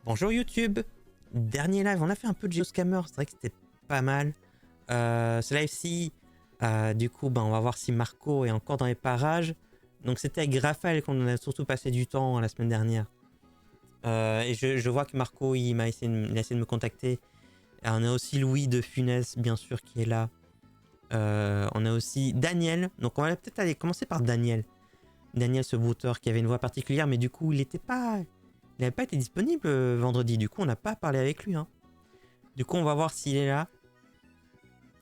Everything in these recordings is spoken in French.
Bonjour YouTube. Dernier live, on a fait un peu de Geoscammer, c'est vrai que c'était pas mal. Ce live-ci, du coup, on va voir si Marco est encore dans les parages. Donc c'était avec Raphaël qu'on a surtout passé du temps la semaine dernière. Et je vois que Marco, il a essayé de me contacter. Et on a aussi Louis de Funès, bien sûr, qui est là. On a aussi Daniel. Donc on va peut-être aller commencer par Daniel. Daniel, ce brouteur qui avait une voix particulière, mais du coup, il n'avait pas été disponible vendredi. Du coup, on n'a pas parlé avec lui. Hein. Du coup, on va voir s'il est là.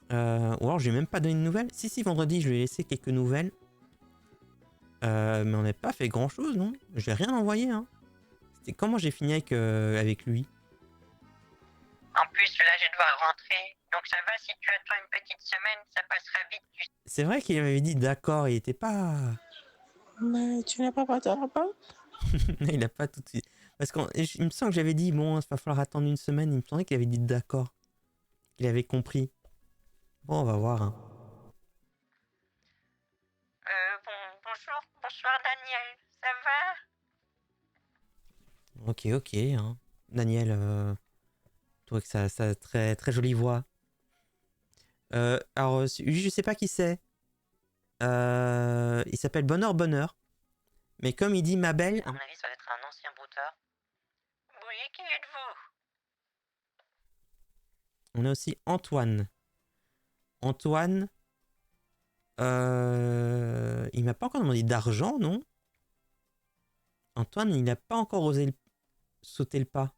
Ou alors, je lui ai même pas donné de nouvelles. Si, vendredi, je lui ai laissé quelques nouvelles. Mais on n'a pas fait grand-chose, non? Je n'ai rien envoyé. Hein. C'était comment j'ai fini avec lui. En plus, là, je dois rentrer. Donc ça va, si tu attends une petite semaine, ça passera vite. C'est vrai qu'il m'avait dit d'accord, il était pas... Mais tu n'es pas parti à la banque? Il a pas tout de suite... Parce qu'il me semble que j'avais dit, bon, il va falloir attendre une semaine. Il me semblait qu'il avait dit d'accord. Qu'il avait compris. Bon, on va voir. Hein. Bonsoir Daniel, ça va? Ok. Hein. Daniel, je trouve que ça a très, très jolie voix. Alors, je sais pas qui c'est. Il s'appelle Bonheur. Mais comme il dit ma belle... À mon avis, ça va être un ancien brouteur. Oui, qui êtes-vous? On a aussi Antoine. Antoine... il m'a pas encore demandé d'argent, non? Antoine, il n'a pas encore osé sauter le pas.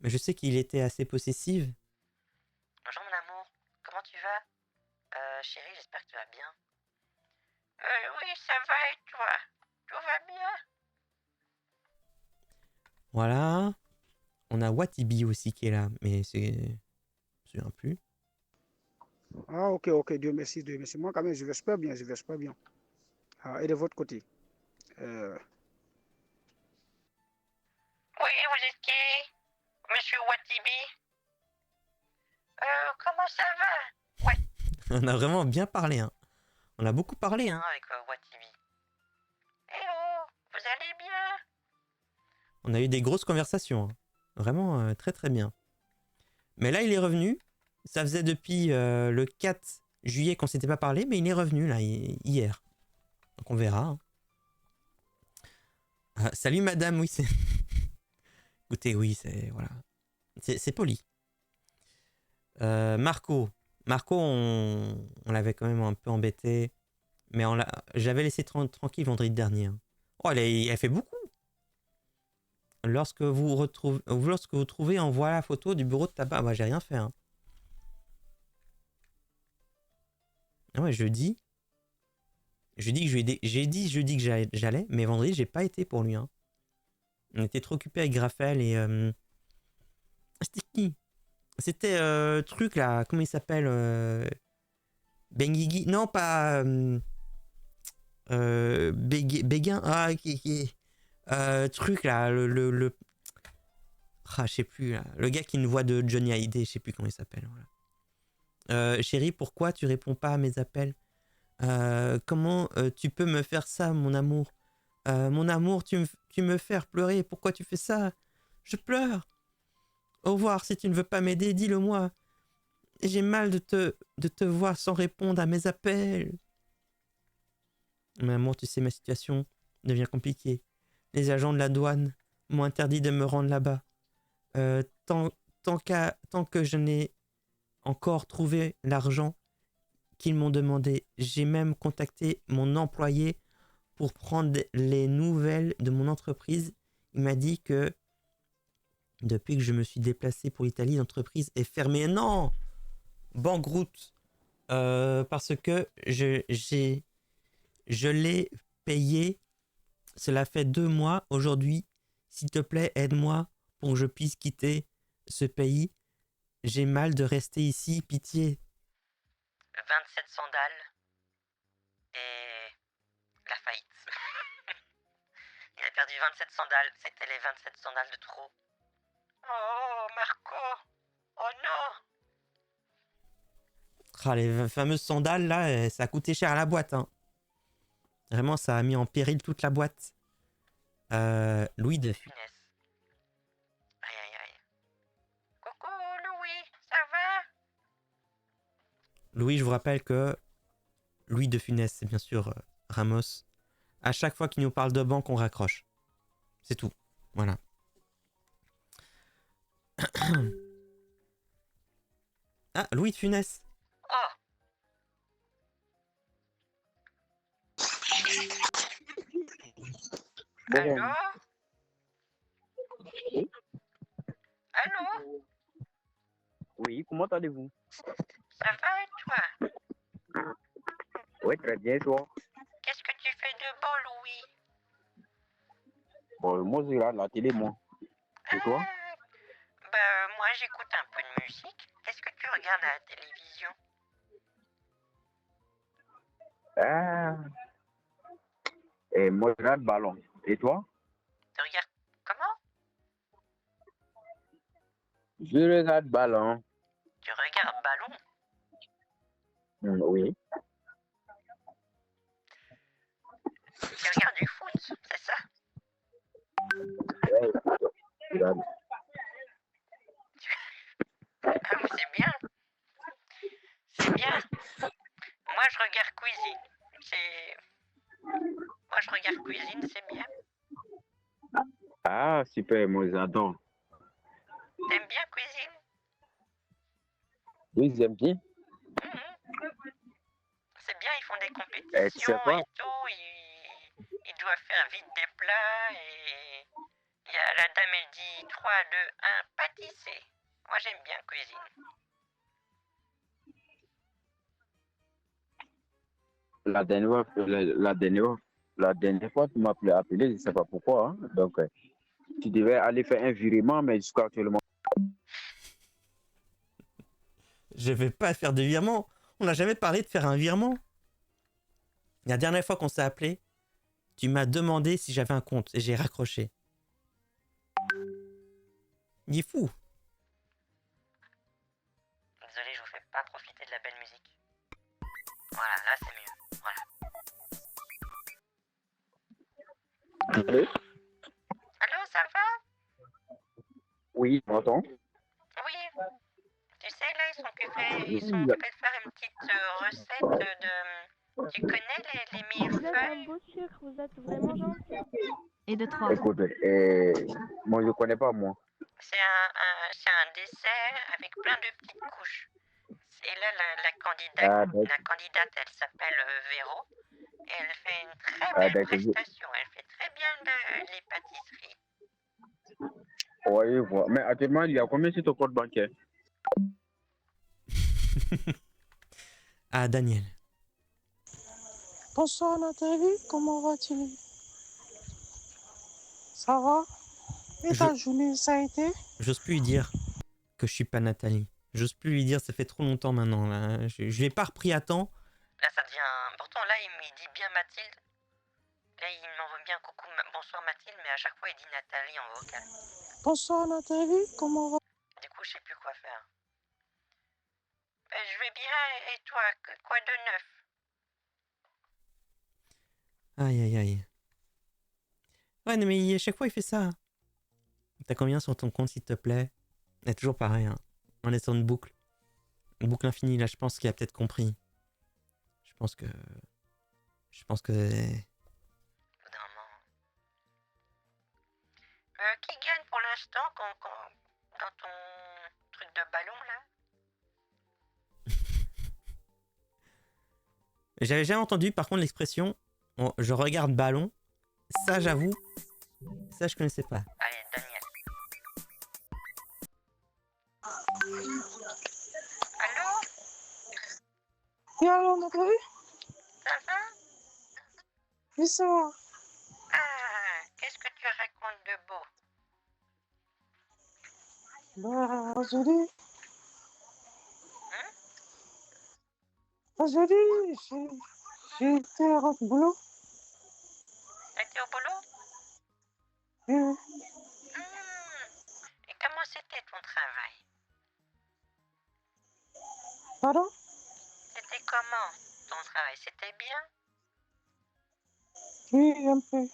Mais je sais qu'il était assez possessif. Bonjour mon amour, comment tu vas? Chérie, j'espère que tu vas bien. Oui, ça va et toi? Tout va bien? Voilà. On a Watibi aussi qui est là, mais c'est... Je me souviens plus. Ah, ok, Dieu merci. Moi, quand même, je vais super bien. Ah, et de votre côté? Euh, Oui, vous êtes qui? Monsieur Watibi? Comment ça va? Ouais. On a vraiment bien parlé, hein. On a beaucoup parlé, hein. Avec Watibi. Eh oh, vous allez bien? On a eu des grosses conversations. Hein. Vraiment très très bien. Mais là, il est revenu. Ça faisait depuis le 4 juillet qu'on s'était pas parlé, mais il est revenu là, hier. Donc on verra. Hein. Salut madame, oui, c'est... Écoutez, oui, c'est... Voilà. C'est poli. Marco, on l'avait quand même un peu embêté. Mais j'avais laissé tranquille vendredi dernier. Hein. Oh, elle fait beaucoup. Lorsque vous trouvez, envoie la photo du bureau de tabac. Bah, j'ai rien fait. Hein. Ah ouais, jeudi. J'ai dit jeudi que j'allais, mais vendredi, j'ai pas été pour lui. Hein. On était trop occupés avec Raphaël et... C'était qui? C'était truc là, comment il s'appelle Benguigui? Non, pas... Béguin. Ah, truc là, Ah, je sais plus, là. Le gars qui a une voix de Johnny Hallyday, je sais plus comment il s'appelle. Voilà. Chérie, pourquoi tu réponds pas à mes appels? Comment tu peux me faire ça, mon amour? Mon amour, tu me fais pleurer. Pourquoi tu fais ça? Je pleure. Au revoir, si tu ne veux pas m'aider, dis-le moi. J'ai mal de te voir sans répondre à mes appels. Mon amour, tu sais, ma situation devient compliquée. Les agents de la douane m'ont interdit de me rendre là-bas. Tant que je n'ai encore trouvé l'argent qu'ils m'ont demandé, j'ai même contacté mon employé pour prendre les nouvelles de mon entreprise. Il m'a dit que depuis que je me suis déplacé pour l'Italie, l'entreprise est fermée. Non! Banqueroute. Parce que je l'ai payé. Cela fait 2 mois aujourd'hui. S'il te plaît, aide-moi pour que je puisse quitter ce pays. J'ai mal de rester ici, pitié. 27 sandales et la faillite. Il a perdu 27 sandales, c'était les 27 sandales de trop. Oh Marco, oh non. Ah, les fameuses sandales là, ça a coûté cher à la boîte. Hein. Vraiment, ça a mis en péril toute la boîte. Louis de Funès. Louis, je vous rappelle que Louis de Funès, c'est bien sûr Ramos. À chaque fois qu'il nous parle de banque, on raccroche. C'est tout. Voilà. Ah, Louis de Funès. Oh, Bon, allô? Allô? oui, comment allez-vous? Ça va et toi? Oui, très bien, toi. Qu'est-ce que tu fais de beau, Louis? Bon, moi, je regarde la télé, moi. Et toi? Moi j'écoute un peu de musique. Est-ce que tu regardes à la télévision? Ah, et moi, je regarde ballon. Et toi? Tu regardes comment? Je regarde ballon. Tu regardes ballon? Oui. Tu regardes du foot, c'est ça? Ouais, je regarde. Ah oui, c'est bien. C'est bien. Moi je regarde cuisine. Moi je regarde cuisine, c'est bien. Ah, super, moi, j'adore. T'aimes bien cuisine? Oui, j'aime bien. Mhm. C'est bien, ils font des Et tu sais compétitions quoi? et tout. Ils doivent faire vite des plats et la dame elle dit 3, 2, 1, pâtisser. Moi j'aime bien cuisine. La dernière fois, tu m'as appelé, je ne sais pas pourquoi. Hein. Donc, tu devais aller faire un virement, mais jusqu'à actuellement. Je vais pas faire de virement. On n'a jamais parlé de faire un virement. La dernière fois qu'on s'est appelé, tu m'as demandé si j'avais un compte et j'ai raccroché. Il est fou. Désolé, je vous fais pas profiter de la belle musique. Voilà, là c'est mieux. Voilà. Allô? Allô, ça va? Oui, tu m'entends? Oui. Tu sais, là, ils sont Oui, occupés de faire une petite recette de... Tu connais les Vous êtes un millefeuilles? beau sucre, vous êtes vraiment gentil. Et de 3. écoute, moi, je ne connais pas, moi. C'est un dessert avec plein de petites couches. Et là, Ah, la candidate, elle s'appelle Véro. Et elle fait une très belle d'accord. prestation. Elle fait très bien les pâtisseries. Oui, je vois. Mais actuellement, il y a combien sur ton compte bancaire? Ah, Daniel. Bonsoir Nathalie, comment vas-tu? Ça va? Et ta journée, ça a été? J'ose plus lui dire que je suis pas Nathalie. J'ose plus lui dire, ça fait trop longtemps maintenant. Là. Je l'ai pas repris à temps. Là, ça devient... Pourtant, là, il dit bien Mathilde. Là, il m'envoie bien coucou, bonsoir Mathilde, mais à chaque fois, il dit Nathalie en vocal. Bonsoir Nathalie, comment va? Du coup, je sais plus quoi faire. Je vais bien, et toi, quoi de neuf? Aïe, aïe, aïe. Ouais, non, mais à chaque fois, il fait ça. T'as combien sur ton compte, s'il te plaît? C'est toujours pareil, hein. On est sur une boucle. Une boucle infinie, là, je pense qu'il a peut-être compris. Je pense que... Évidemment. Qui gagne pour l'instant dans ton truc de ballon, là? J'avais jamais entendu, par contre, l'expression « je regarde ballon ». Ça, j'avoue, ça, je connaissais pas. Allez, Daniel. Allô? Et alors Nathalie? Ça va? Oui, ça va. Ah, qu'est-ce que tu racontes de beau? Aujourd'hui, Hein? j'ai été au boulot. T'as été au boulot? Et, Et comment c'était ton travail? pardon? C'était comment ton travail? C'était bien? Oui, un peu.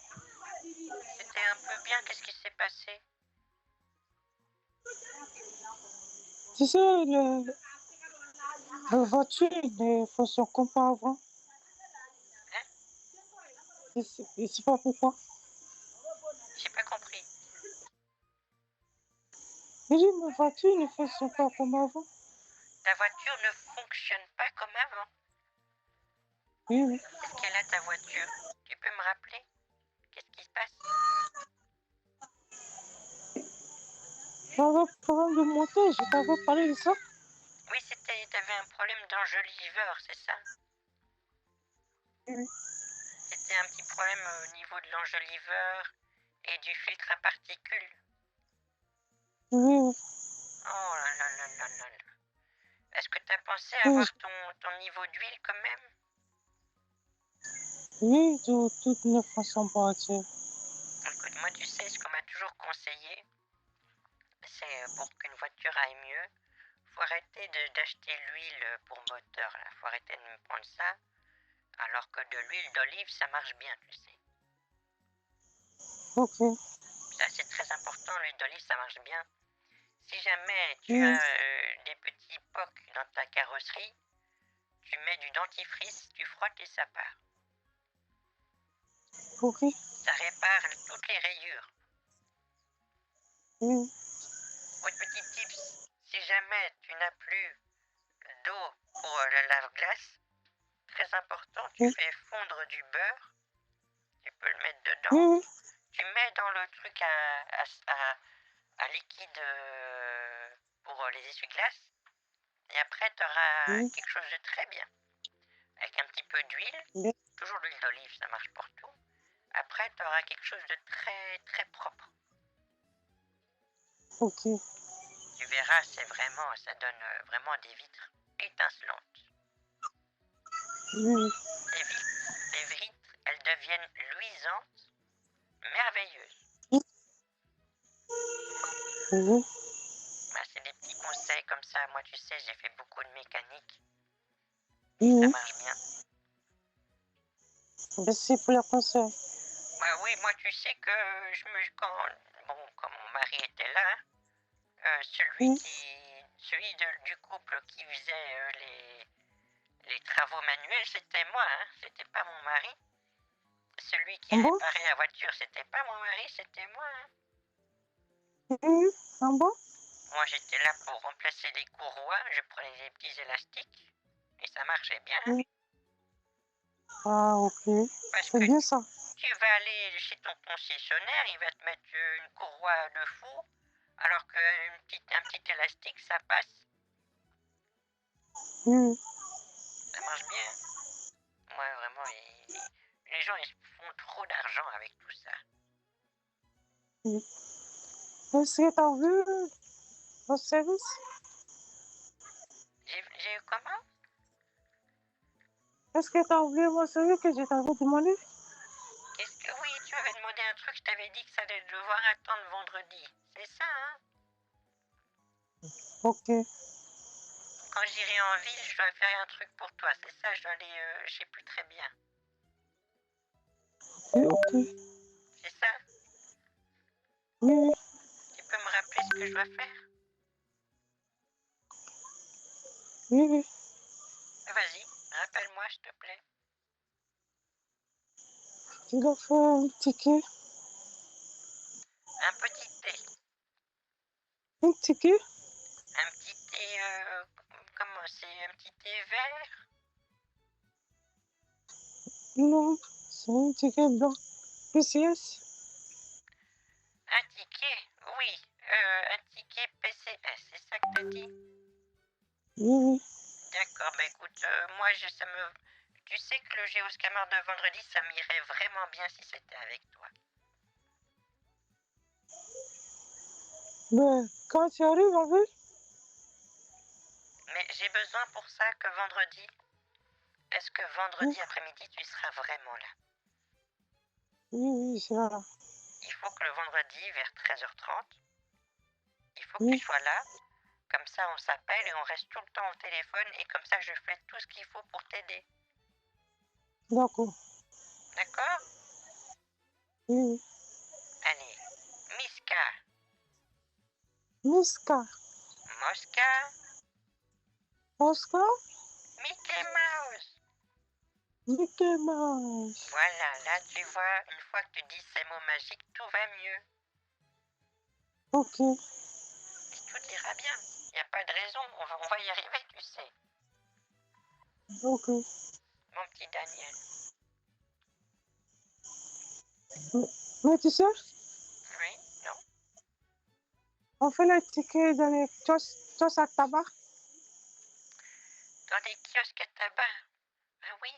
C'était un peu bien? Qu'est-ce qui s'est passé? Tu sais, La voiture ne fonctionne pas avant. Hein? Je sais pas pourquoi. J'ai pas compris. Je dis, ma voiture ne fonctionne pas comme avant. Ta voiture ne fonctionne pas comme avant. Oui, oui. Qu'est-ce qu'elle a ta voiture? Tu peux me rappeler? Qu'est-ce qui se passe? J'avais un problème de moteur, je t'avais parlé de ça. Oui, t'avais un problème d'enjoliveur, c'est ça? Oui. C'était un petit problème au niveau de l'enjoliveur et du filtre à particules. Oui, oui. Oh là là là là là là. Est-ce que tu as pensé à Oui. voir ton niveau d'huile quand même? Oui, toutes ne fonctionnent pas. Écoute, moi tu sais, ce qu'on m'a toujours conseillé, c'est pour qu'une voiture aille mieux, faut arrêter d'acheter l'huile pour moteur là. Faut arrêter de me prendre ça, alors que de l'huile d'olive ça marche bien, tu sais. Ok. Ça c'est très important, l'huile d'olive ça marche bien. Si jamais tu Oui. as des petits pocs dans ta carrosserie, tu mets du dentifrice, tu frottes et ça part. Ok. Ça répare toutes les rayures. Oui. Autre petit tips, si jamais tu n'as plus d'eau pour le lave-glace, très important, tu Oui. fais fondre du beurre, tu peux le mettre dedans, Oui. tu mets dans le truc à liquide pour les essuie-glaces, et après tu auras Oui. quelque chose de très bien. Avec un petit peu d'huile, Oui. toujours l'huile d'olive, ça marche pour tout. Après, tu auras quelque chose de très très propre. Ok. Tu verras, ça donne vraiment des vitres étincelantes. Oui. Les vitres, elles deviennent luisantes, merveilleuses. Oui. Bah, c'est des petits conseils comme ça. Moi, tu sais, j'ai fait beaucoup de mécanique. Oui. Ça marche bien. Merci pour le conseil. Bah oui, moi, tu sais que quand mon mari était là, celui du couple qui faisait les travaux manuels, c'était moi, hein. C'était pas mon mari. Celui qui Bon? réparait la voiture, c'était pas mon mari, c'était moi, hein. Oui. Bon? Moi, j'étais là pour remplacer les courroies, je prenais des petits élastiques et ça marchait bien. Oui. Ah, ok. Parce C'est que bien ça. tu vas aller chez ton concessionnaire, il va te mettre une courroie de fou, alors qu'un petit élastique, ça passe. Oui. Ça marche bien. Moi, vraiment, les gens, ils font trop d'argent avec tout ça. Oui. Est-ce que tu as vu mon service? J'ai eu comment? Est-ce que tu as oublié mon service que je t'avais demandé? Oui, tu m'avais demandé un truc, je t'avais dit que ça allait devoir attendre vendredi. C'est ça, hein? Ok. Quand j'irai en ville, je dois faire un truc pour toi. C'est ça, je dois aller, je sais plus très bien. Ok. C'est ça? Oui. Tu peux me rappeler ce que je dois faire? Oui. Vas-y, rappelle-moi, s'il te plaît. Tu dois faire un ticket. Un petit thé. Un ticket? Un petit thé, comment c'est? Un petit thé vert? Non, c'est un ticket blanc. PCS? Un ticket? Oui, un ticket PCS, c'est ça que t'as dit? Oui. D'accord, bah écoute, moi, tu sais que le Géoscamar de vendredi, ça m'irait vraiment bien si c'était avec toi. Ben, quand tu arrives en ville? Mais j'ai besoin pour ça que vendredi. Est-ce que vendredi après-midi, tu seras vraiment là? Oui, c'est là. Il faut que le vendredi, vers 13h30, il faut que Oui. tu sois là. Comme ça, on s'appelle et on reste tout le temps au téléphone. Et comme ça, je fais tout ce qu'il faut pour t'aider. D'accord. D'accord? Oui. Allez, Miska, Miska. Mosca, Oscar? Mickey Mouse. Mickey Mouse. Voilà, là tu vois, une fois que tu dis ces mots magiques, tout va mieux. Ok. Et tout ira bien. Il n'y a pas de raison, on va y arriver, tu sais. Ok. Mon petit Daniel. Mais tu sais, Oui, non. on fait les tickets dans les kiosques à tabac. Dans les kiosques à tabac. Ah oui.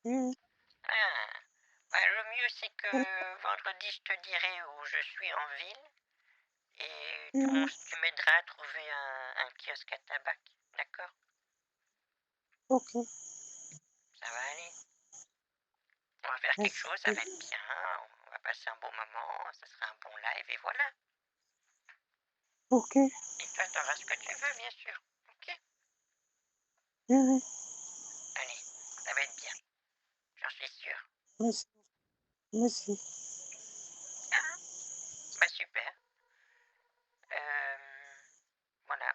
Oui. Ah. Bah, le mieux c'est que vendredi je te dirai où je suis en ville. Et tu m'aideras à trouver un kiosque à tabac. D'accord? Ok. Ça va aller. On va faire quelque chose, ça va être bien. On va passer un bon moment. Ça sera un bon live et voilà. Ok. Et toi, t'auras ce que tu veux, bien sûr. Ok? Oui. Allez, ça va être bien. J'en suis sûr. Merci. Merci. Ah, bah super. Voilà.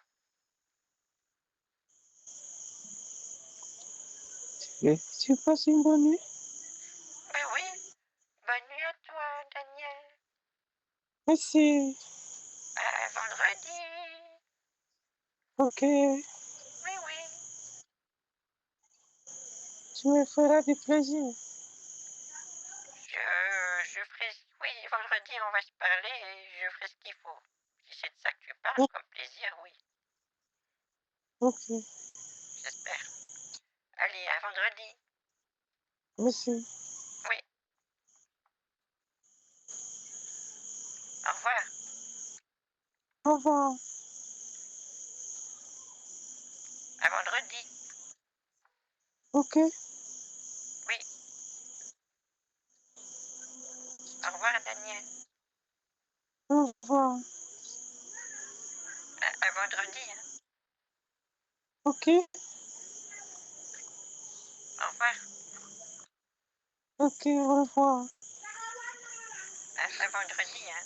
Et tu passes une bonne nuit? Bah oui. Bonne nuit à toi, Daniel. Merci. À vendredi. Ok. Oui, oui. Tu me feras du plaisir. Je ferai... Oui, vendredi, on va se parler et je ferai ce qu'il faut. Si c'est de ça que tu parles, comme plaisir, oui. Ok. J'espère. Allez, à vendredi. Merci. Oui. Au revoir. Au revoir. À vendredi. Ok. Oui. Au revoir, Daniel. Au revoir. À vendredi. Hein. Ok. Au revoir. Ok, au revoir. À vendredi. Hein.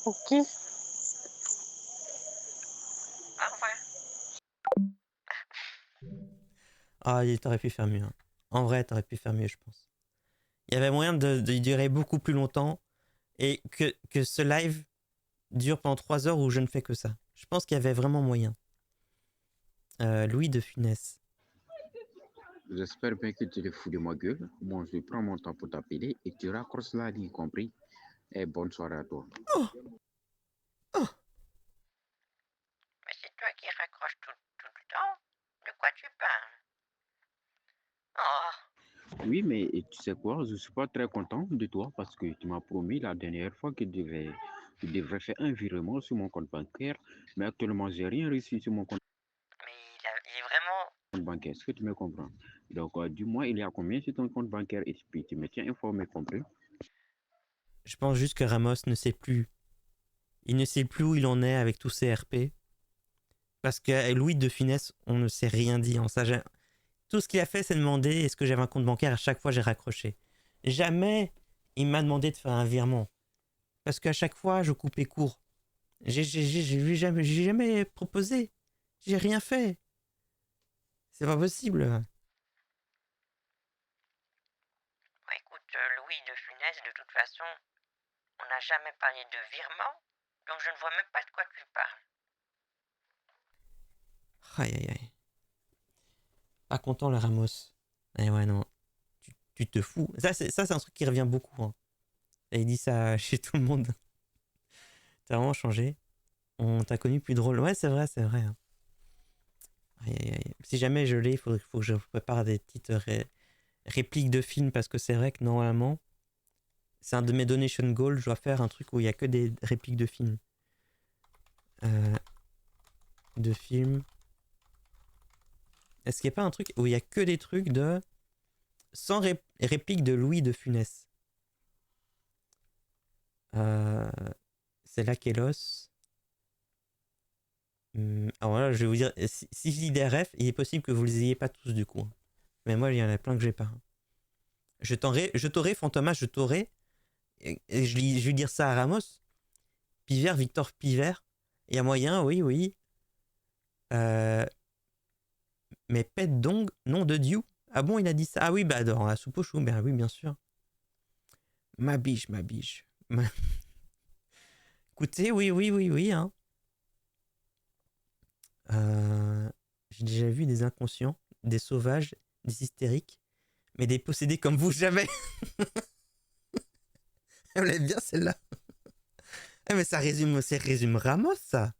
Ok. Au revoir. Ah, t'aurais pu faire mieux. Hein. En vrai, t'aurais pu faire mieux, je pense. Il y avait moyen de durer beaucoup plus longtemps et que ce live dure pendant 3 heures où je ne fais que ça. Je pense qu'il y avait vraiment moyen. Louis de Funès. J'espère bien que tu es fou de ma gueule. Bon, je prends mon temps pour t'appeler et tu raccroches là, y compris. Et bonne soirée à toi. Oh, oh. Mais c'est toi qui raccroches tout le temps. De quoi tu parles? Oh. Oui, mais tu sais quoi, je suis pas très content de toi parce que tu m'as promis la dernière fois que tu devrais faire un virement sur mon compte bancaire, mais actuellement, j'ai rien reçu sur mon compte Mais il est vraiment... bancaire. Est-ce que tu me comprends? Donc, dis-moi, il y a combien sur ton compte bancaire et puis tu me tiens informé, compris? Je pense juste que Ramos ne sait plus. Il ne sait plus où il en est avec tous ses RP. Parce que Louis de Funès, on ne s'est rien dit en ça. Tout ce qu'il a fait, c'est demander est-ce que j'avais un compte bancaire. À chaque fois, j'ai raccroché. Jamais il m'a demandé de faire un virement. Parce qu'à chaque fois, je coupais court. J'ai jamais proposé. J'ai rien fait. C'est pas possible. Bon, écoute, Louis de Funès, de toute façon, on n'a jamais parlé de virement, donc je ne vois même pas de quoi tu parles. Aïe aïe aïe. Pas content le Ramos. Eh ouais, non. Tu te fous. Ça, c'est un truc qui revient beaucoup. Hein. Et il dit ça chez tout le monde. T'as vraiment changé. On t'a connu plus drôle. Ouais, c'est vrai, c'est vrai. Hein. Aïe, aïe, aïe. Si jamais je l'ai, il faut que je prépare des petites répliques de films parce que c'est vrai que normalement, c'est un de mes donation goals. Je dois faire un truc où il n'y a que des répliques de films. De films. Est-ce qu'il n'y a pas un truc où il n'y a que des trucs de. Sans réplique de Louis de Funès? C'est là qu'Elos. Alors là, je vais vous dire, si je dis des refs, il est possible que vous les ayez pas tous du coup. Hein. Mais moi, il y en a plein que j'ai pas. Hein. Je t'aurai, Fantomas, je t'aurai. Et je vais dire ça à Ramos. Pivert, Victor Pivert. Il y a moyen, oui, oui. Mais pète donc, nom de Dieu. Ah bon, il a dit ça? Ah oui, bah dans la soupe aux choux, ben oui, bien sûr. Ma biche, ma biche. Écoutez, oui, hein. J'ai déjà vu des inconscients, des sauvages, des hystériques, mais des possédés comme vous, jamais. Elle l'aime bien celle-là. Mais ça résume Ramos, ça.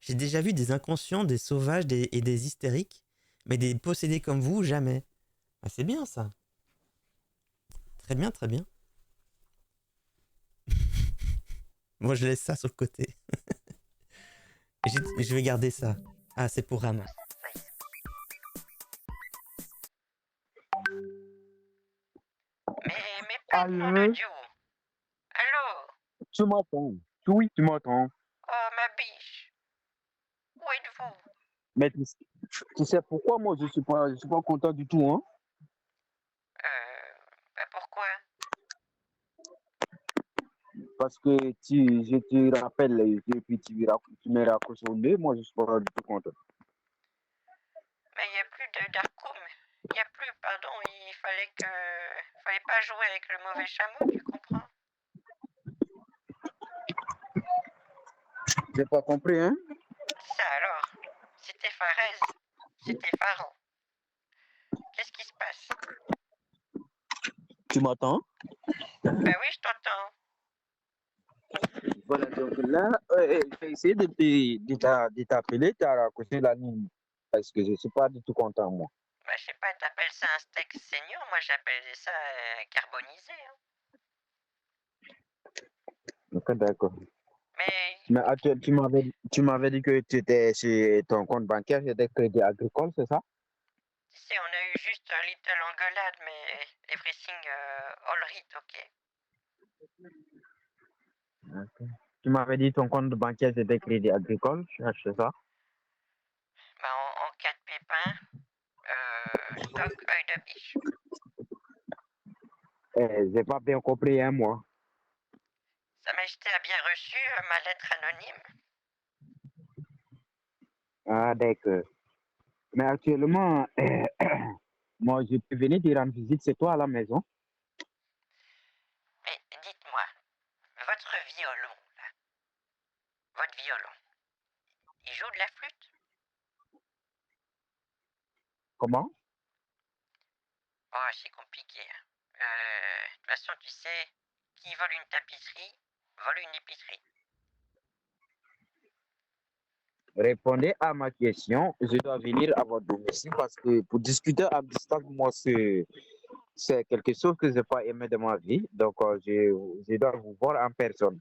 J'ai déjà vu des inconscients, des sauvages et des hystériques, mais des possédés comme vous, jamais. Ah, c'est bien ça. Très bien, très bien. Moi, je laisse ça sur le côté. Je vais garder ça. Ah, c'est pour Ramos. Mais pète, nom de Allô? Dieu. Allô? Tu m'entends? Oui, tu m'entends. Oh, ma biche. Où êtes-vous? Mais tu sais pourquoi moi je suis pas content du tout, hein? Bah pourquoi? Parce que je te rappelle, et puis tu me raccroches au nez, moi je suis pas du tout content. Mais il n'y a plus de Darkoum. Il n'y a plus, pardon, il fallait pas jouer avec le mauvais chameau, tu comprends? J'ai pas compris, hein? Ça alors, c'était Farez, c'était Pharaon. Qu'est-ce qui se passe? Tu m'entends? Ben oui, je t'entends. Voilà, donc là, j'ai essayé de t'appeler, tu as raccroché la ligne. Parce que je suis pas du tout content, moi. Ben je sais pas, t'appelles ça un steak saignant, moi j'appelle ça carbonisé. Hein. Ok, d'accord. Mais Mais tu m'avais dit que tu étais chez ton compte bancaire, c'était Crédit Agricole, c'est ça? tu sais, on a eu juste un little engueulade, mais everything all right, ok. Ok. Tu m'avais dit ton compte bancaire, c'était Crédit Agricole, c'est ça? Ben en cas de pépin, stock œil de biche. J'ai pas bien compris, hein, moi. Sa Majesté a bien reçu ma lettre anonyme. Ah, d'accord. Mais actuellement, moi, je peux venir te rendre visite, c'est toi à la maison. Mais dites-moi, votre violon, là, votre violon, il joue de la flûte? Comment? Oh, c'est compliqué. Hein. De toute façon, tu sais, qui vole une tapisserie, vole une épicerie. Répondez à ma question. Je dois venir à votre domicile parce que pour discuter à distance, moi, c'est quelque chose que je n'ai pas aimé de ma vie. Donc, je dois vous voir en personne.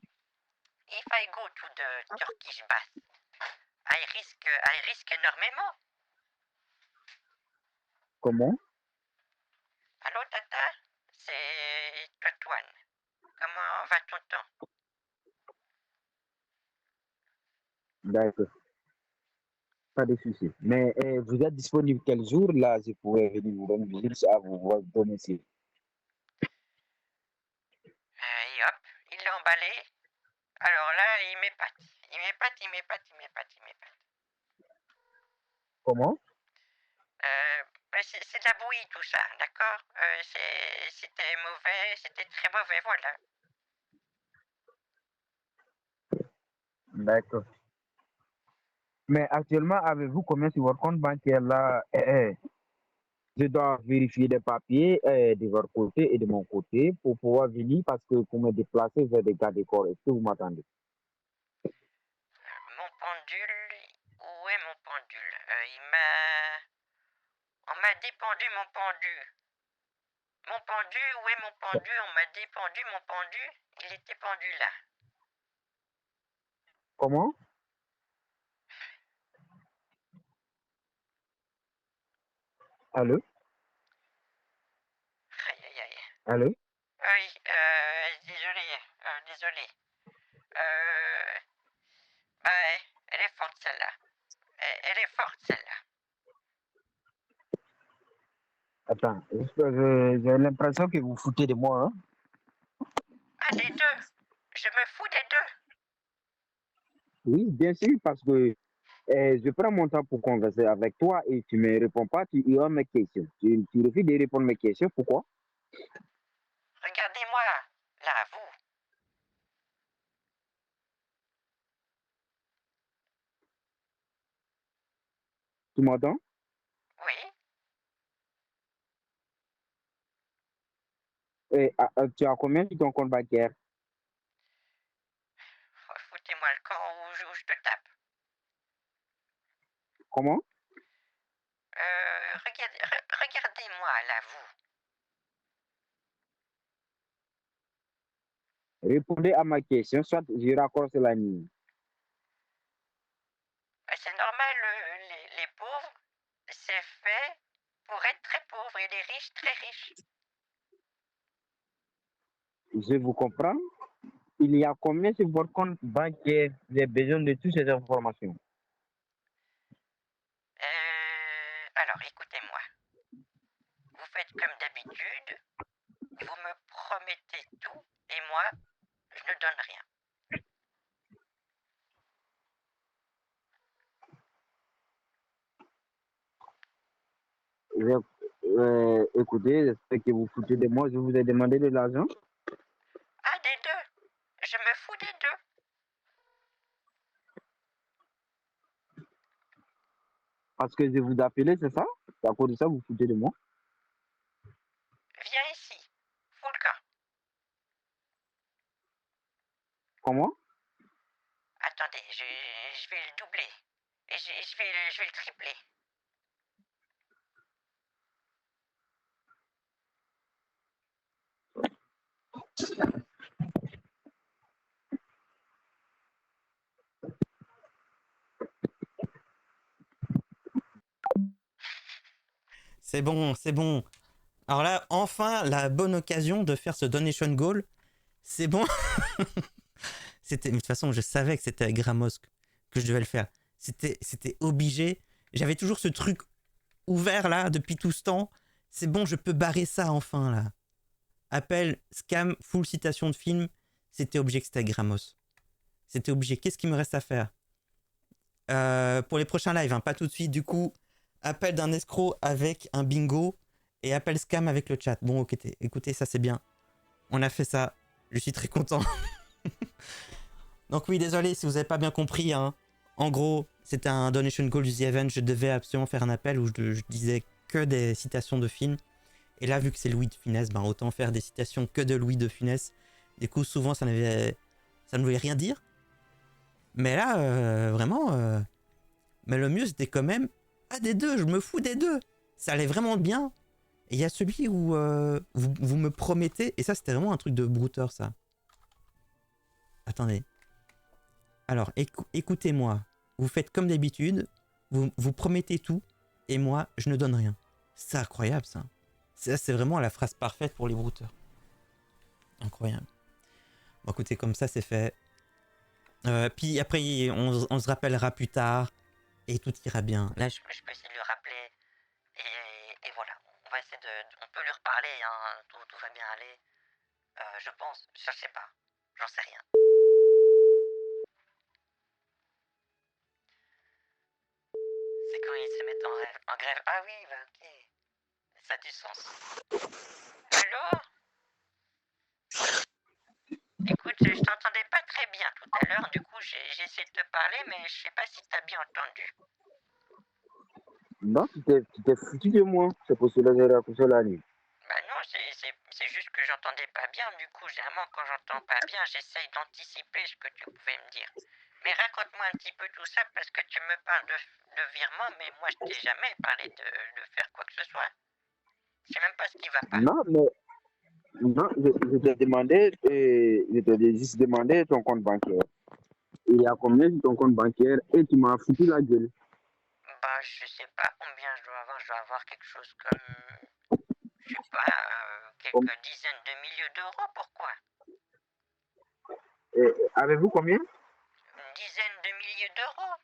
If I go to the Turkish bath, I risk énormément. Comment? Allô, Tata? C'est Toine. Comment va ton temps? D'accord. Pas de souci. Mais vous êtes disponible quel jour? Là, je pourrais venir vous rendre visite à votre domicile. Et hop, il l'a emballé. Alors là, il m'épate. Il m'épate. Comment? C'est de la bouillie tout ça, d'accord? C'était mauvais, c'était très mauvais, voilà. D'accord. Mais actuellement, avez-vous combien sur votre compte bancaire là? Je dois vérifier des papiers de votre côté et de mon côté pour pouvoir venir parce que pour me déplacer vers des gardes corps. Est-ce que vous m'attendez? Mon pendule, où est mon pendule? On m'a dépendu mon pendu. Mon pendu, où est mon pendu? On m'a dépendu mon pendu. Il était pendu là. Comment? Allô? Aïe. Allô? Oui, désolé. Bah, elle est forte celle-là. Elle est forte celle-là. Attends, j'ai l'impression que vous foutez de moi, hein? Ah, des deux. Je me fous des deux. Oui, bien sûr, parce que Je prends mon temps pour converser avec toi et tu me réponds pas, tu iras mes questions. Tu refuses de répondre mes questions, pourquoi? Regardez-moi, là, vous. Tu m'entends? Oui. Tu as combien sur ton compte bancaire? Foutez-moi le camp où je te tape. Comment? Regardez-moi, là, vous. Répondez à ma question, soit je raccroche la ligne. C'est normal, les pauvres, c'est fait pour être très pauvres et les riches, très riches. Je vous comprends. Il y a combien sur votre compte bancaire? J'ai besoin de toutes ces informations. Alors, écoutez-moi. Vous faites comme d'habitude. Vous me promettez tout et moi, je ne donne rien. Écoutez, j'espère que vous foutez de moi. Je vous ai demandé de l'argent. Ah, des deux. Je me fous des deux. Parce que je vous appelais, c'est ça? C'est à cause de ça vous foutez de moi? Viens ici. Fous le camp. Comment? Attendez, je vais le doubler. Et je vais le tripler. C'est bon, c'est bon. Alors là, enfin, la bonne occasion de faire ce donation goal. C'est bon. Mais de toute façon, je savais que c'était avec Gramos que je devais le faire. C'était obligé. J'avais toujours ce truc ouvert là depuis tout ce temps. C'est bon, je peux barrer ça enfin là. Appel, scam, full citation de film. C'était obligé que c'était avec Gramos. C'était obligé. Qu'est-ce qu'il me reste à faire pour les prochains lives, hein, pas tout de suite. Du coup, appel d'un escroc avec un bingo et appel scam avec le chat. Bon, ok, écoutez, ça c'est bien. On a fait ça. Je suis très content. Donc oui, désolé si vous n'avez pas bien compris. Hein. En gros, c'était un donation goal du The Event. Je devais absolument faire un appel où je disais que des citations de films. Et là, vu que c'est Louis de Funès, ben autant faire des citations que de Louis de Funès. Du coup, souvent, ça ne voulait rien dire. Mais là, vraiment... Mais le mieux, c'était quand même... Ah, des deux, je me fous des deux. Ça allait vraiment bien. Et il y a celui où vous me promettez... Et ça, c'était vraiment un truc de brouteur, ça. Attendez. Alors, écoutez-moi. Vous faites comme d'habitude. Vous promettez tout. Et moi, je ne donne rien. C'est incroyable, ça. Ça, c'est vraiment la phrase parfaite pour les brouteurs. Incroyable. Bon, écoutez, comme ça, c'est fait. Puis après, on se rappellera plus tard. Et tout ira bien. Là, je peux essayer de le rappeler. Et voilà. On va essayer on peut lui reparler. Hein. Tout va bien aller. Je pense. Je sais pas. J'en sais rien. C'est quand ils se mettent en grève. Ah oui, bah ok. Ça a du sens. Allô? Écoute, je t'entendais pas très bien tout à l'heure. Du coup, j'ai essayé de te parler, mais je sais pas si t'as bien entendu. Non, tu t'es foutu de moi. C'est pour cela que j'ai raccroché la nuit. Bah non, c'est juste que j'entendais pas bien. Du coup, généralement, quand j'entends pas bien, j'essaye d'anticiper ce que tu pouvais me dire. Mais raconte-moi un petit peu tout ça, parce que tu me parles de virement, mais moi, je t'ai jamais parlé de faire quoi que ce soit. Je sais même pas ce qui va pas. Non, mais... Non, je t'ai demandé, je t'ai juste demandé ton compte bancaire. Il y a combien sur ton compte bancaire et tu m'as foutu la gueule. Bah, je sais pas combien je dois avoir. Je dois avoir quelque chose comme, je sais pas, quelques dizaines de milliers d'euros. Pourquoi? Avez-vous combien? Une dizaine de milliers d'euros.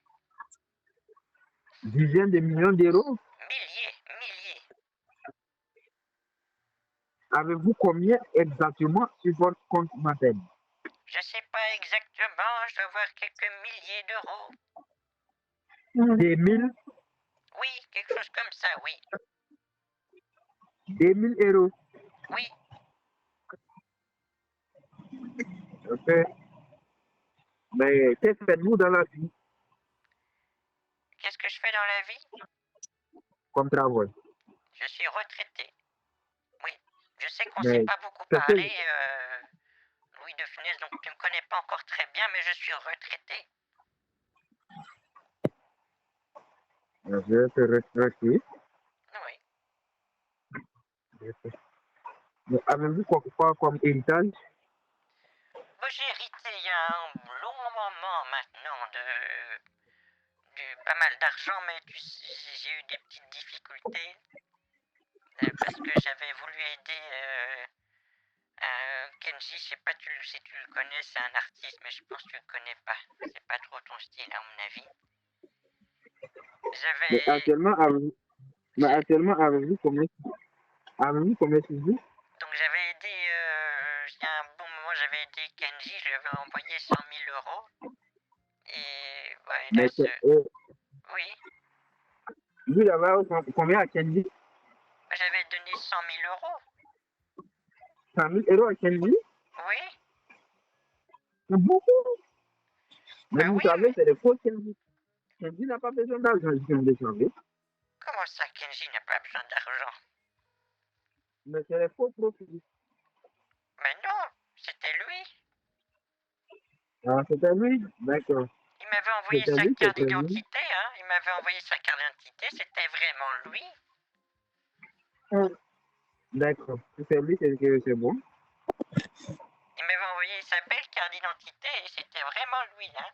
Dizaines de millions d'euros? Milliers. Avez-vous combien exactement sur votre compte bancaire? Je sais pas exactement, je dois avoir quelques milliers d'euros. Des 1000, Oui, quelque chose comme ça, oui. des 1000 euros. Oui, Ok. Mais qu'est-ce que faites-vous dans la vie qu'est-ce que je fais dans la vie? comme travail? Je suis retraité. Oui, je sais qu'on ne s'est Mais pas beaucoup qu'est-ce que parlé, Louis de Funès, donc tu ne me connais pas encore très bien, mais je suis retraité. je vais te retraiter. Oui. Mais avez-vous quoi comme héritage? Moi, j'ai hérité il y a un long moment maintenant de pas mal d'argent, mais j'ai eu des petites difficultés parce que j'avais voulu aider Kenji. Je sais pas si tu le connais, c'est un artiste, mais je pense que tu le connais pas. C'est pas trop ton style, à mon avis. Mais actuellement, avez-vous combien de sous? Donc j'avais aidé, il y a un bon moment, j'avais aidé Kenji, je lui avais envoyé 100 000 euros. Et ouais, là, Mais oui, vous avez combien à Kenji? j'avais donné 100 000 euros. 100 000 euros à Kenji? Oui, C'est beaucoup. Mais bah vous oui, savez, mais c'est le faux Kenji. Kenji n'a pas besoin d'argent, je viens de changer. comment ça, Kenji n'a pas besoin d'argent? Mais c'est le faux profil. Mais non, c'était lui. Ah, c'était lui? D'accord. Il m'avait envoyé C'était sa lui, c'est carte très bien. d'identité, hein. Il m'avait envoyé sa carte d'identité, c'était vraiment lui. Ah, d'accord. Si c'est lui, c'est bon. Il m'avait envoyé sa belle carte d'identité et c'était vraiment lui, hein.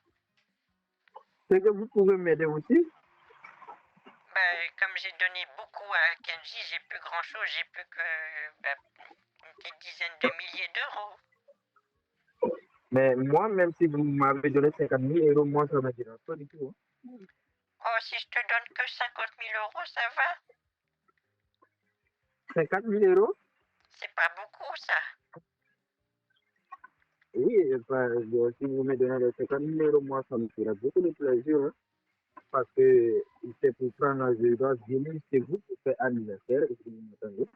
C'est que vous pouvez m'aider aussi? Bah, comme j'ai donné beaucoup à Kenji, j'ai plus grand chose, j'ai plus que une petite dizaine de milliers d'euros. Mais moi, même si vous m'avez donné 50 000 euros, moi, ça ne me dérange pas du tout. Hein. Oh, si je te donne que 50 000 euros, ça va? 50 000 euros? C'est pas beaucoup, ça. Oui, si vous me donnez les 50 000 euros, moi, ça me fera beaucoup de plaisir. Hein, parce que c'est pour prendre, je dois venir chez vous pour faire anniversaire. Et vous m'entendez?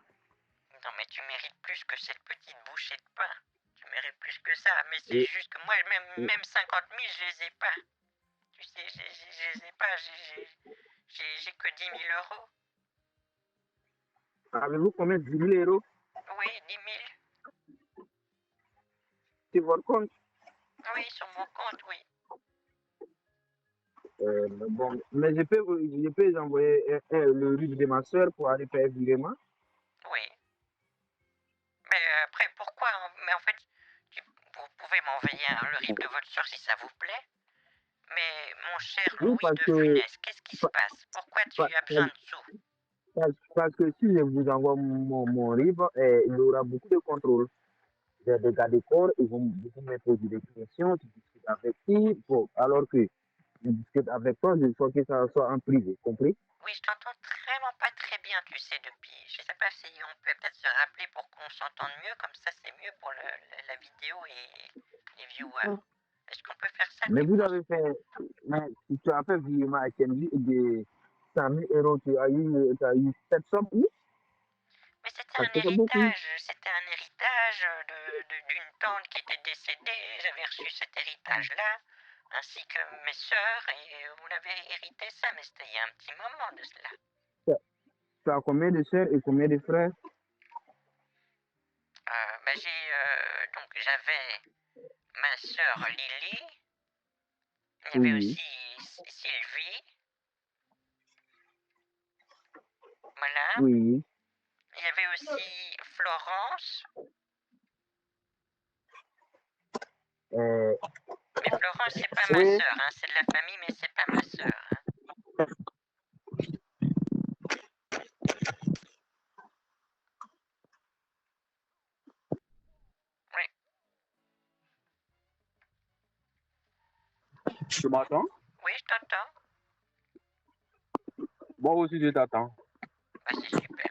Non, mais tu mérites plus que cette petite bouchée de pain. Tu mérites plus que ça. Mais c'est Et, juste que moi, même 50 000, je les ai pas. Tu sais, je les ai pas. J'ai que 10 000 euros. avez-vous combien? 10 000 euros Oui, 10 000. sur votre compte? Oui, sur mon compte, oui. Bon, mais je peux envoyer le RIB de ma soeur pour aller faire virement. Oui. Mais après, pourquoi? Mais en fait, vous pouvez m'envoyer le RIB de votre soeur si ça vous plaît. Mais mon cher Oui, Louis de Funès, qu'est-ce qui se passe? Pourquoi tu pa- as besoin de sous? parce que si je vous envoie mon RIB, il y aura beaucoup de contrôle. Des gars de corps, ils vont me poser des questions, tu discutes avec qui, bon, alors que je discute avec toi, je souhaite que ça soit en privé, compris? Oui, je t'entends vraiment pas très bien, tu sais, depuis. Je sais pas si on peut peut-être se rappeler pour qu'on s'entende mieux, comme ça c'est mieux pour la vidéo et les viewers. Est-ce qu'on peut faire ça, Mais tu vous penses? avez fait, mais si tu as fait virement à Kenji de 100 000 euros, tu as eu cette somme, oui, Mais c'était parce un que c'est beaucoup. héritage d'une tante qui était décédée. J'avais reçu cet héritage-là, ainsi que mes sœurs, et on avait hérité ça, mais c'était il y a un petit moment de cela. Tu as combien de sœurs et combien de frères? Donc j'avais ma sœur Lily, il y avait Oui, aussi Sylvie, voilà. oui. Il y avait aussi Florence, Euh, mais Florence c'est pas ma oui. sœur, hein, c'est de la famille, mais c'est pas ma sœur. Hein. Oui, Tu m'entends? oui, je t'entends. Moi aussi, je t'attends. Bah c'est super.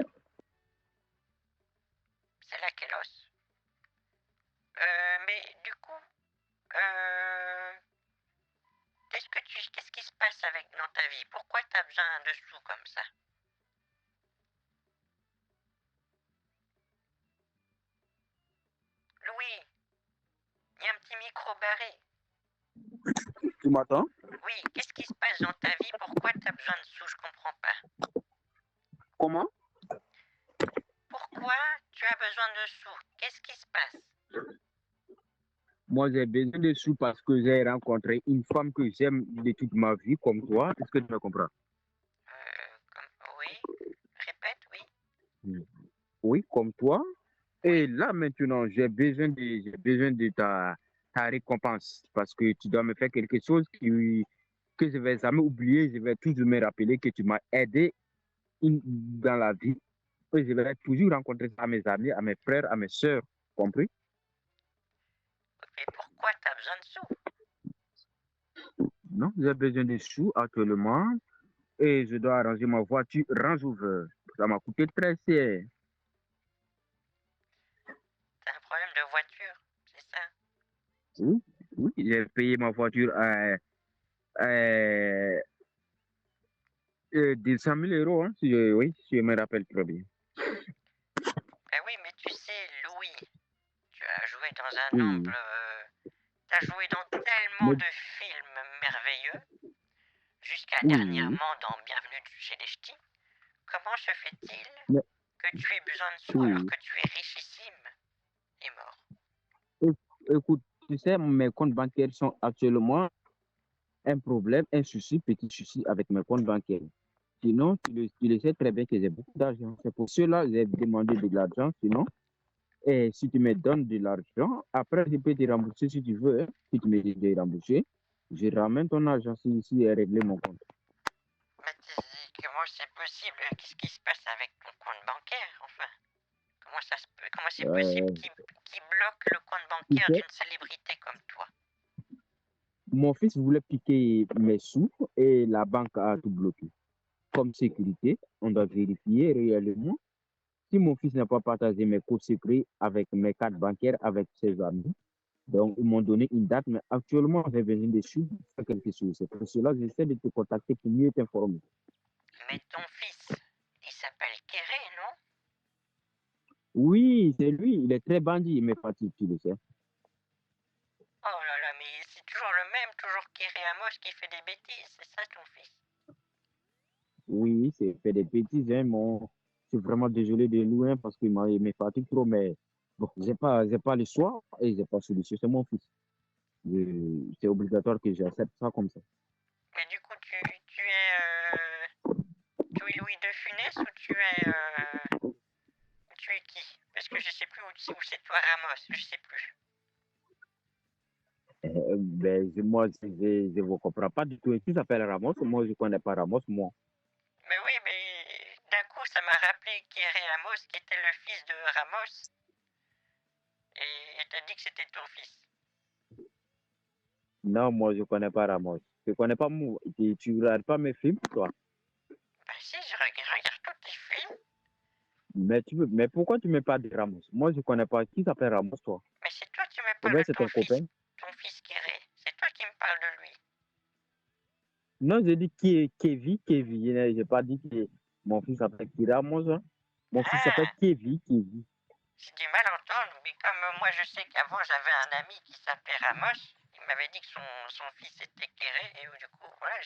C'est là qu'est l'os. Mais du coup, qu'est-ce qui se passe? passe dans ta vie? Pourquoi t'as besoin de sous comme ça? Louis, il y a un petit micro barré. Tu m'entends? Oui, qu'est-ce qui se passe dans ta vie? Pourquoi t'as besoin de sous? Je comprends pas. Comment? Pourquoi tu as besoin de sous? Qu'est-ce qui se passe? Moi, j'ai besoin de sous parce que j'ai rencontré une femme que j'aime de toute ma vie, comme toi. Est-ce que tu me comprends? Oui. Répète, oui. Oui, comme toi. Et là, maintenant, j'ai besoin de ta récompense parce que tu dois me faire quelque chose que je vais jamais oublier. Je vais toujours me rappeler que tu m'as aidé dans la vie. Et je vais toujours rencontrer ça à mes amis, à mes frères, à mes soeurs. Compris? Et pourquoi tu as besoin de sous? Non, j'ai besoin de sous actuellement et je dois arranger ma voiture Range Rover. Ça m'a coûté très cher. T'as un problème de voiture, c'est ça? Oui, oui, j'ai payé ma voiture à 200 000 euros, hein, oui, si je me rappelle très bien. Ah oui, mais tu sais, Louis, tu as joué dans un Oui. nombre... tu as joué dans tellement de films merveilleux, jusqu'à dernièrement dans Bienvenue chez les Ch'tis. Comment se fait-il que tu aies besoin de sous alors que tu es richissime et mort? Écoute, tu sais, mes comptes bancaires sont actuellement un problème, un souci, petit souci avec mes comptes bancaires. Sinon, tu le sais très bien que j'ai beaucoup d'argent. C'est pour cela que j'ai demandé de l'argent. Sinon, et si tu me donnes de l'argent, après, je peux te rembourser si tu veux. Hein. Si tu me dis de rembourser, je ramène ton argent si et régler mon compte. Mais comment c'est possible? Qu'est-ce qui se passe avec ton compte bancaire, enfin? Comment c'est possible qu'il bloque le compte bancaire d'une célébrité comme toi? Mon fils voulait piquer mes sous et la banque a tout bloqué. Comme sécurité, on doit vérifier réellement. Si mon fils n'a pas partagé mes codes secrets avec mes cartes bancaires, avec ses amis, donc ils m'ont donné une date, mais actuellement, j'ai besoin de sous pour faire quelque chose. C'est pour cela que j'essaie de te contacter pour mieux t'informer. Mais ton fils, il s'appelle Kéré, non? Oui, c'est lui, il est très bandit, mais pas tu le sais. Oh là là, mais c'est toujours le même, toujours Kéré Amos qui fait des bêtises, c'est ça ton fils? Oui, c'est fait des bêtises, hein, je suis vraiment désolé de lui, hein, parce qu'il m'a fatigue trop, mais bon, j'ai pas le choix et j'ai pas solution, c'est mon fils. C'est obligatoire que j'accepte ça comme ça. Mais du coup, tu es Louis de Funès ou tu es qui? Parce que je sais plus où c'est toi Ramos, je sais plus. Moi, je ne vous comprends pas du tout. Qui s'appelle Ramos? Moi, je ne connais pas Ramos, moi. Mais oui, mais d'un coup, ça m'a rappelé Kéré Amos, qui était le fils de Ramos. Et t'as dit que c'était ton fils. Non, moi, je ne connais pas Ramos. Je ne connais pas moi. Tu ne regardes pas mes films, toi? Bah si, je regarde tous tes films. Mais pourquoi tu ne mets pas de Ramos? Moi, je ne connais pas. Qui s'appelle Ramos, toi? Mais c'est toi qui me parles de c'est ton copain? Ton fils Kéré. C'est toi qui me parles de lui. Non, j'ai dit Kevin. Je n'ai pas dit que mon fils s'appelle Ramos. Hein. Mon fils s'appelle Kevin. J'ai du mal à entendre, mais comme moi je sais qu'avant j'avais un ami qui s'appelait Ramos, il m'avait dit que son fils était Kéré, et du coup, voilà,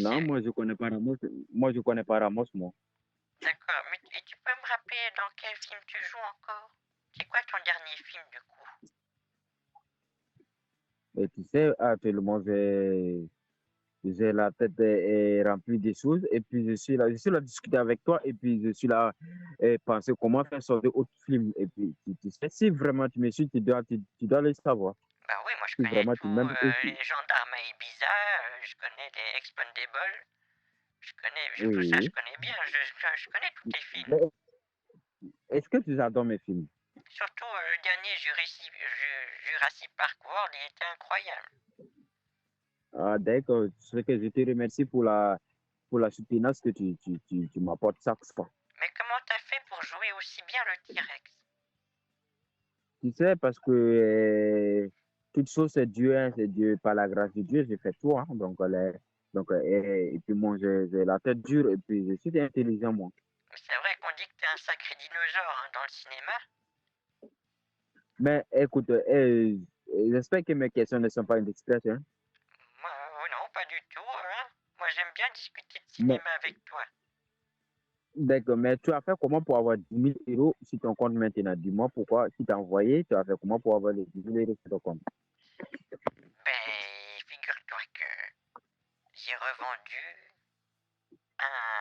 non, moi je connais pas Ramos. Moi je connais pas Ramos, moi. D'accord, mais tu peux me rappeler dans quel film tu joues encore? C'est quoi ton dernier film du coup? Et tu sais, actuellement j'ai la tête remplie de choses et puis je suis là à discuter avec toi et puis je suis là à penser comment faire sortir autre film et puis tu sais, si vraiment tu me suis, tu dois le savoir. Bah oui, moi je Si connais vraiment tout, tu m'aimes aussi. les gendarmes à Ibiza, je connais les Expendables, tout ça Oui. je connais bien, je connais tous tes films. Mais est-ce que tu adores mes films? Surtout le dernier Jurassic Park World, il était incroyable. Ah, d'accord, c'est que je te remercie pour la soutenance que tu m'apportes chaque fois. Mais comment t'as fait pour jouer aussi bien le T-Rex? Tu sais, parce que toute chose, c'est Dieu, par la grâce de Dieu, j'ai fait tout. Hein. Et puis moi, j'ai la tête dure et puis je suis intelligent, moi. C'est vrai qu'on dit que t'es un sacré dinosaure hein, dans le cinéma. Mais écoute, j'espère que mes questions ne sont pas indiscrètes. Hein. Moi, non, pas du tout. Hein. Moi, j'aime bien discuter de Mais, cinéma avec toi. d'accord, mais tu as fait comment pour avoir 10 000 euros sur ton compte maintenant? Dis-moi pourquoi, si tu as envoyé, tu as fait comment pour avoir les 10 000 euros sur ton compte? Ben, figure-toi que j'ai revendu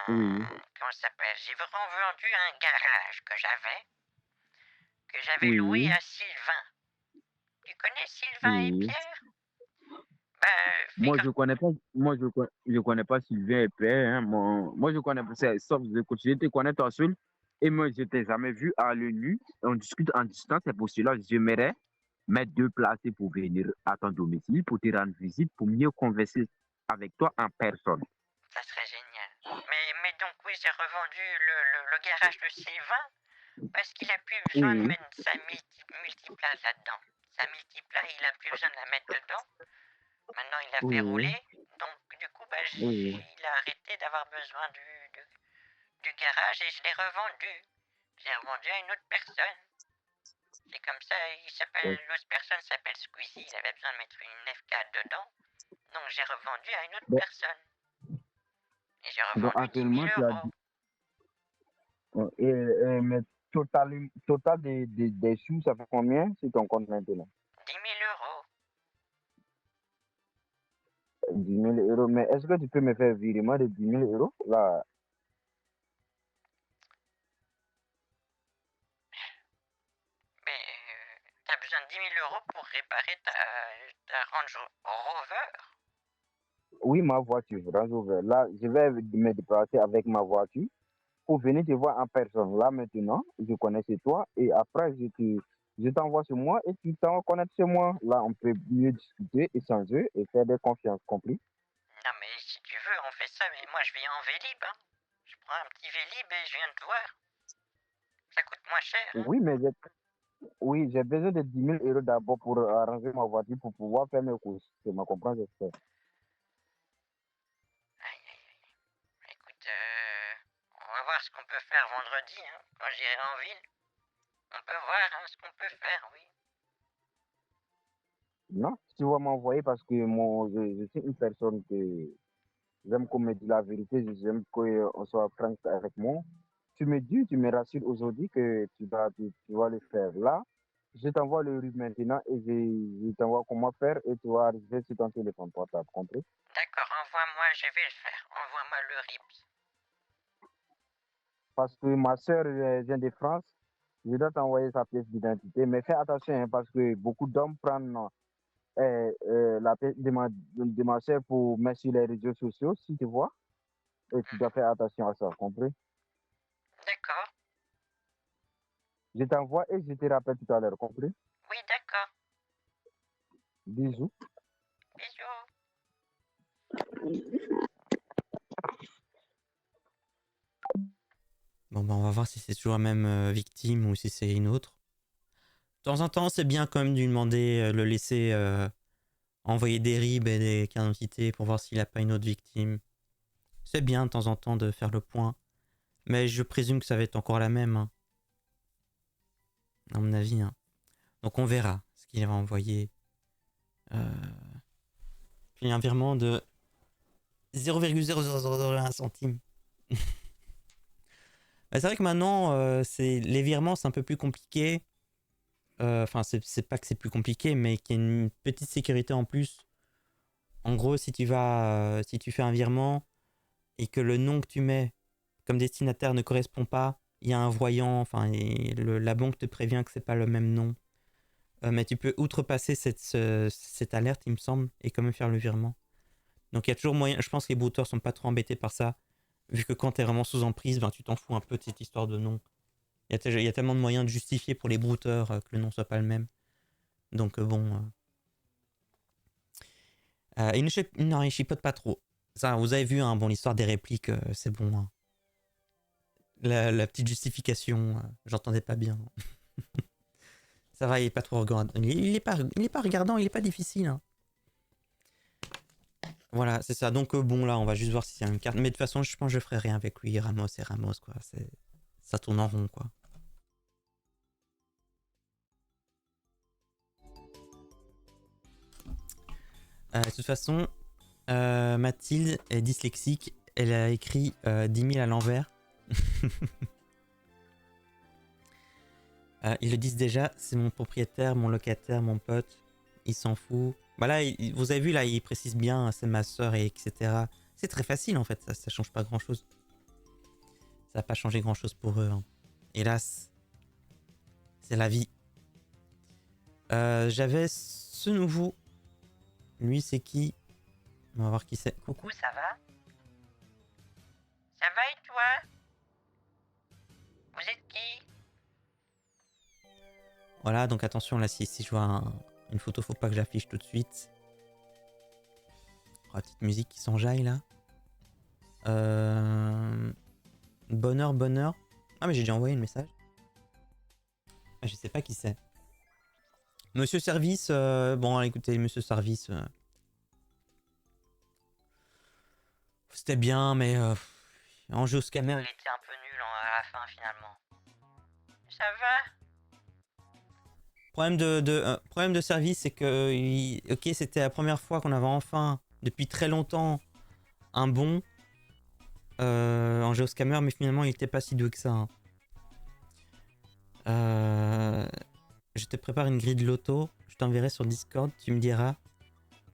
Oui, comment ça s'appelle? J'ai revendu un garage que j'avais loué oui, à Sylvain. Tu connais Sylvain et oui. Pierre? Ben, Moi, figure... je connais pas Sylvain et Pierre. Hein. Moi, je connais, sauf je te connais toi seul. Et moi, je t'ai jamais vu à l'œil nu. On discute en distance. C'est pour cela que j'aimerais mettre deux placés pour venir à ton domicile, pour te rendre visite, pour mieux converser avec toi en personne. Ça serait génial. Mais donc, oui, j'ai revendu le garage de Sylvain parce qu'il a plus besoin de Oui, mettre sa multiplace là-dedans. Sa multiplace, il a plus besoin de la mettre dedans. Maintenant, il a fait oui, rouler. Donc, du coup, bah, oui. il a arrêté d'avoir besoin du garage et je l'ai revendu. J'ai revendu à une autre personne. C'est comme ça, l'autre personne s'appelle Squeezie. Il avait besoin de mettre une F4 dedans. Donc, j'ai revendu à une autre Bon, personne. Et j'ai donc revendu 10 actuellement, 000 tu as euros. dit. Mais total des sous, ça fait combien sur ton compte maintenant? 10 000 euros. 10 000 euros. Mais est-ce que tu peux me faire virement de 10 000 euros? Là, Mais t'as besoin de 10 000 euros pour réparer ta Range Rover. oui, ma voiture, Range Rover. Là, je vais me déplacer avec ma voiture pour venir te voir en personne. Là, maintenant, je connais chez toi et après, je t'envoie chez moi et tu t'en connais chez moi. Là, on peut mieux discuter, échanger et faire des confiances, compris? Non mais si tu veux, on fait ça, mais moi je viens en Vélib. Hein. Je prends un petit Vélib et je viens te voir. Ça coûte moins cher. Hein. Oui, j'ai besoin de 10 000 euros d'abord pour arranger ma voiture pour pouvoir faire mes courses. Tu me comprends, j'espère. Aïe, aïe, aïe. Écoute, on va voir ce qu'on peut faire vendredi, hein, quand j'irai en ville. On peut voir hein, ce qu'on peut faire, oui. Non, tu vas m'envoyer parce que je suis une personne que j'aime qu'on me dise la vérité, j'aime qu'on soit franc avec moi. Tu me dis, tu me rassures aujourd'hui que tu vas le faire là. Je t'envoie le RIB maintenant et je t'envoie comment faire et tu vas arriver sur ton téléphone portable, compris? D'accord, envoie-moi, je vais le faire. Envoie-moi le RIP. Parce que ma soeur vient de France, je dois t'envoyer sa pièce d'identité. Mais fais attention hein, parce que beaucoup d'hommes prennent la pièce de ma soeur pour mettre sur les réseaux sociaux, si tu vois. Et tu dois faire attention à ça, compris? D'accord. Je t'envoie et je te rappelle tout à l'heure, compris? Oui, d'accord. Bisous. Bisous. Bon, bah, on va voir si c'est toujours la même victime ou si c'est une autre. De temps en temps, c'est bien quand même de lui demander, le laisser envoyer des RIB et des cartes d'identité pour voir s'il n'a pas une autre victime. C'est bien de temps en temps de faire le point. Mais je présume que ça va être encore la même. Hein. À mon avis. Hein. Donc on verra ce qu'il va envoyer. Puis un virement de 0,0001 centime. C'est vrai que maintenant, les virements, c'est un peu plus compliqué. Enfin, c'est pas que c'est plus compliqué, mais qu'il y a une petite sécurité en plus. En gros, si tu fais un virement et que le nom que tu mets comme destinataire ne correspond pas, il y a un voyant, enfin, la banque te prévient que c'est pas le même nom. Mais tu peux outrepasser cette alerte, il me semble, et quand même faire le virement. Donc il y a toujours moyen, je pense que les brouteurs sont pas trop embêtés par ça, vu que quand tu es vraiment sous emprise, ben, tu t'en fous un peu de cette histoire de nom. Il y a tellement de moyens de justifier pour les brouteurs que le nom soit pas le même. Donc bon... il ne chipote pas trop. Ça, vous avez vu, hein, bon, l'histoire des répliques, c'est bon. Hein. La petite justification, j'entendais pas bien. Ça va, il est pas trop regardant. Il est pas regardant, il est pas difficile. Hein. Voilà, c'est ça. Donc bon, là, on va juste voir s'il y a une carte. Mais de toute façon, je pense que je ferai rien avec lui. Ramos et Ramos, quoi. Ça tourne en rond, quoi. De toute façon, Mathilde est dyslexique. Elle a écrit 10 000 à l'envers. Ils le disent déjà, c'est mon propriétaire, mon locataire, mon pote. Il s'en fout. Bah là, vous avez vu, là, il précise bien, c'est ma soeur, et etc. C'est très facile, en fait. Ça change pas grand-chose. Ça n'a pas changé grand-chose pour eux. Hein. Hélas. C'est la vie. J'avais ce nouveau. Lui, c'est qui? On va voir qui c'est. Coucou, ça va? Ça va et toi? Vous êtes qui? Voilà, donc attention, là, si je vois une photo, faut pas que j'affiche tout de suite. Oh, la petite musique qui s'enjaille, là. Bonheur, bonheur. Ah, mais j'ai déjà envoyé le message. Ah, je sais pas qui c'est. Monsieur Service, bon, écoutez, Monsieur Service... C'était bien, mais... en jeu au scammer... Il était un peu nul à la fin, finalement. Ça va? Problème de service, c'est que... ok, c'était la première fois qu'on avait enfin, depuis très longtemps, un bon en jeu au scammer, mais finalement, il était pas si doué que ça. Hein. Je te prépare une grille de loto, je t'enverrai sur Discord, tu me diras.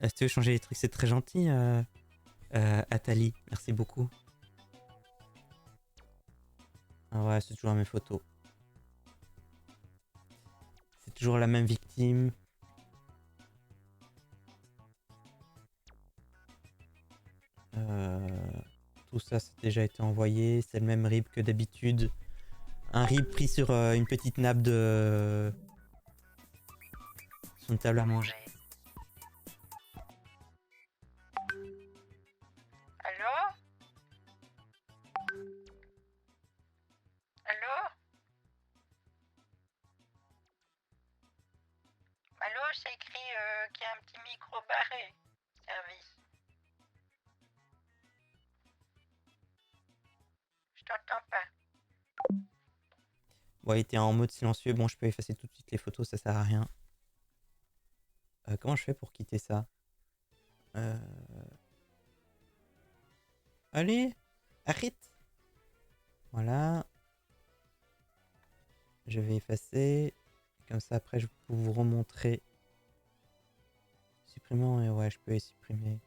Si tu veux changer les trucs, c'est très gentil, Atali, merci beaucoup. Ah ouais, c'est toujours mes photos. C'est toujours la même victime. Tout ça, c'est déjà été envoyé. C'est le même rib que d'habitude. Un rib pris sur une petite nappe de... sur une table à manger. Allô? Allô? Allô, c'est écrit qu'il y a un petit micro barré. Service. Je t'entends pas. Bon, il était en mode silencieux. Bon, je peux effacer tout de suite les photos, ça sert à rien. Comment je fais pour quitter ça? Allez, arrête. Voilà. Je vais effacer. Comme ça, après, je peux vous remontrer. Supprimant, et ouais, je peux les supprimer.